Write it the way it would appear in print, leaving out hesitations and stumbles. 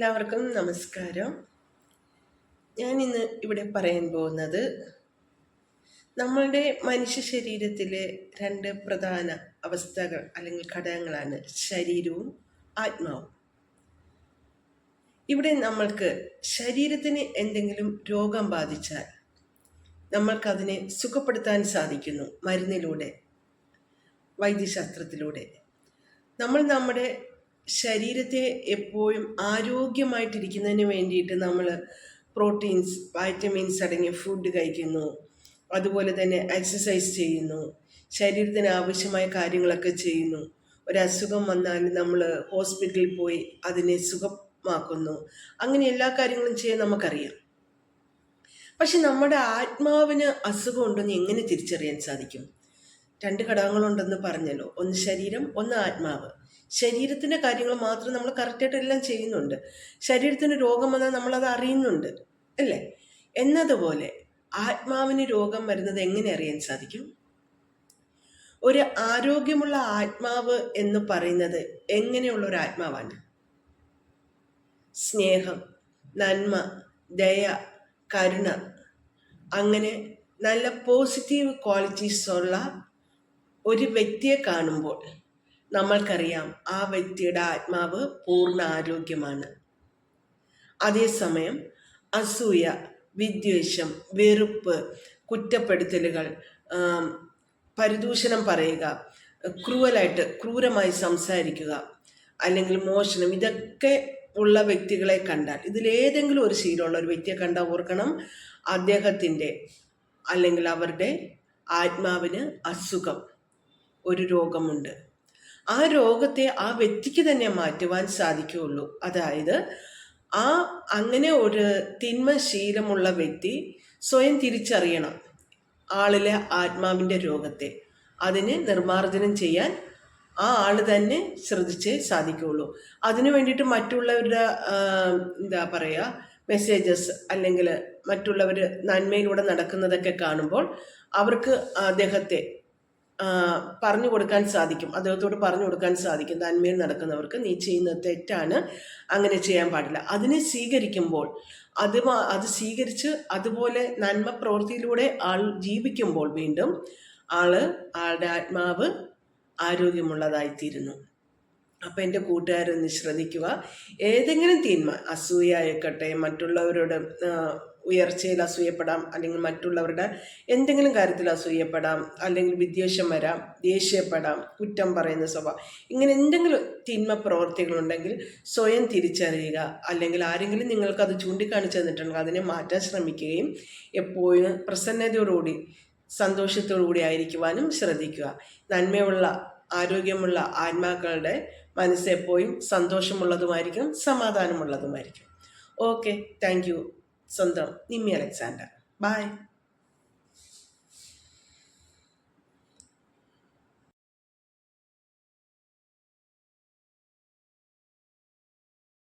എല്ലാവർക്കും നമസ്കാരം. ഞാൻ ഇന്ന് ഇവിടെ പറയാൻ പോകുന്നത് നമ്മളുടെ മനുഷ്യ ശരീരത്തിലെ രണ്ട് പ്രധാന അവസ്ഥകൾ അല്ലെങ്കിൽ ഘടകങ്ങളാണ് ശരീരവും ആത്മാവും. ഇവിടെ നമ്മൾക്ക് ശരീരത്തിന് എന്തെങ്കിലും രോഗം ബാധിച്ചാൽ നമ്മൾക്കതിനെ സുഖപ്പെടുത്താൻ സാധിക്കുന്നു മരുന്നിലൂടെ, വൈദ്യശാസ്ത്രത്തിലൂടെ. നമ്മൾ നമ്മുടെ ശരീരത്തെ എപ്പോഴും ആരോഗ്യമായിട്ടിരിക്കുന്നതിന് വേണ്ടിയിട്ട് നമ്മൾ പ്രോട്ടീൻസ്, വൈറ്റമിൻസ് അടങ്ങിയ ഫുഡ് കഴിക്കുന്നു, അതുപോലെ തന്നെ എക്സസൈസ് ചെയ്യുന്നു, ശരീരത്തിന് ആവശ്യമായ കാര്യങ്ങളൊക്കെ ചെയ്യുന്നു. ഒരസുഖം വന്നാൽ നമ്മൾ ഹോസ്പിറ്റലിൽ പോയി അതിനെ സുഖമാക്കുന്നു. അങ്ങനെ എല്ലാ കാര്യങ്ങളും ചെയ്യാൻ നമുക്കറിയാം. പക്ഷെ നമ്മുടെ ആത്മാവിന് അസുഖം ഉണ്ടെന്ന് എങ്ങനെ തിരിച്ചറിയാൻ സാധിക്കും? രണ്ട് ഘടകങ്ങളുണ്ടെന്ന് പറഞ്ഞല്ലോ, ഒന്ന് ശരീരം, ഒന്ന് ആത്മാവ്. ശരീരത്തിൻ്റെ കാര്യങ്ങൾ മാത്രം നമ്മൾ കറക്റ്റായിട്ട് എല്ലാം ചെയ്യുന്നുണ്ട്. ശരീരത്തിന് രോഗം വന്നാൽ നമ്മളത് അറിയുന്നുണ്ട്, അല്ലേ? എന്നതുപോലെ ആത്മാവിന് രോഗം വരുന്നത് എങ്ങനെ അറിയാൻ സാധിക്കും? ഒരു ആരോഗ്യമുള്ള ആത്മാവ് എന്ന് പറയുന്നത് എങ്ങനെയുള്ള ഒരു ആത്മാവാണ്? സ്നേഹം, നന്മ, ദയ, കരുണ, അങ്ങനെ നല്ല പോസിറ്റീവ് ക്വാളിറ്റീസ് ഉള്ള ഒരു വ്യക്തിയെ കാണുമ്പോൾ നമ്മൾക്കറിയാം ആ വ്യക്തിയുടെ ആത്മാവ് പൂർണ്ണ ആരോഗ്യമാണ്. അതേസമയം അസൂയ, വിദ്വേഷം, വെറുപ്പ്, കുറ്റപ്പെടുത്തലുകൾ, പരിദൂഷണം പറയുക, ക്രൂരമായി സംസാരിക്കുക, അല്ലെങ്കിൽ മോഷണം, ഇതൊക്കെ ഉള്ള വ്യക്തികളെ കണ്ടാൽ, ഇതിലേതെങ്കിലും ഒരു ശീലമുള്ള ഒരു വ്യക്തിയെ കണ്ടാൽ ഓർക്കണം, അദ്ദേഹത്തിൻ്റെ അല്ലെങ്കിൽ അവരുടെ ആത്മാവിന് അസുഖം, ഒരു രോഗമുണ്ട്. ആ രോഗത്തെ ആ വ്യക്തിക്ക് തന്നെ മാറ്റുവാൻ സാധിക്കുകയുള്ളൂ. അതായത് അങ്ങനെ ഒരു തിന്മ ശീലമുള്ള വ്യക്തി സ്വയം തിരിച്ചറിയണം ആളിലെ ആത്മാവിൻ്റെ രോഗത്തെ. അതിന് നിർമ്മാർജ്ജനം ചെയ്യാൻ ആ ആൾ തന്നെ ശ്രദ്ധിച്ചേ സാധിക്കുകയുള്ളൂ. അതിനു വേണ്ടിയിട്ട് മറ്റുള്ളവരുടെ എന്താ പറയുക, മെസ്സേജസ് അല്ലെങ്കിൽ മറ്റുള്ളവർ നന്മയിലൂടെ നടക്കുന്നതൊക്കെ കാണുമ്പോൾ അവർക്ക് അദ്ദേഹത്തെ പറഞ്ഞു കൊടുക്കാൻ സാധിക്കും, അദ്ദേഹത്തോട് പറഞ്ഞു കൊടുക്കാൻ സാധിക്കും, നന്മയിൽ നടക്കുന്നവർക്ക് നീ ചെയ്യുന്നത് തെറ്റാണ്, അങ്ങനെ ചെയ്യാൻ പാടില്ല. അതിനെ സ്വീകരിക്കുമ്പോൾ അത് സ്വീകരിച്ച് അതുപോലെ നന്മ പ്രവൃത്തിയിലൂടെ ആൾ ജീവിക്കുമ്പോൾ വീണ്ടും ആളുടെ ആത്മാവ് ആരോഗ്യമുള്ളതായിത്തീരുന്നു. അപ്പം എൻ്റെ കൂട്ടുകാരൊന്ന് ശ്രദ്ധിക്കുക. ഏതെങ്കിലും തിന്മ, അസൂയായിക്കട്ടെ, മറ്റുള്ളവരുടെ ഉയർച്ചയിൽ അസൂയപ്പെടാം, അല്ലെങ്കിൽ മറ്റുള്ളവരുടെ എന്തെങ്കിലും കാര്യത്തിൽ അസൂയപ്പെടാം, അല്ലെങ്കിൽ വിദ്വേഷം വരാം, ദേഷ്യപ്പെടാം, കുറ്റം പറയുന്ന സ്വഭാവം, ഇങ്ങനെ എന്തെങ്കിലും തിന്മ പ്രവർത്തികളുണ്ടെങ്കിൽ സ്വയം തിരിച്ചറിയുക. അല്ലെങ്കിൽ ആരെങ്കിലും നിങ്ങൾക്കത് ചൂണ്ടിക്കാണിച്ചു തന്നിട്ടുണ്ടെങ്കിൽ അതിനെ മാറ്റാൻ ശ്രമിക്കുകയും എപ്പോഴും പ്രസന്നതയോടുകൂടി സന്തോഷത്തോടുകൂടി ആയിരിക്കുവാനും ശ്രദ്ധിക്കുക. നന്മയുള്ള ആരോഗ്യമുള്ള ആത്മാക്കളുടെ മനസ്സ് എപ്പോഴും സന്തോഷമുള്ളതുമായിരിക്കും, സമാധാനമുള്ളതുമായിരിക്കും. Okay, thank you. സ്വന്തം നിമ്മി അലക്സാണ്ടർ. ബൈ.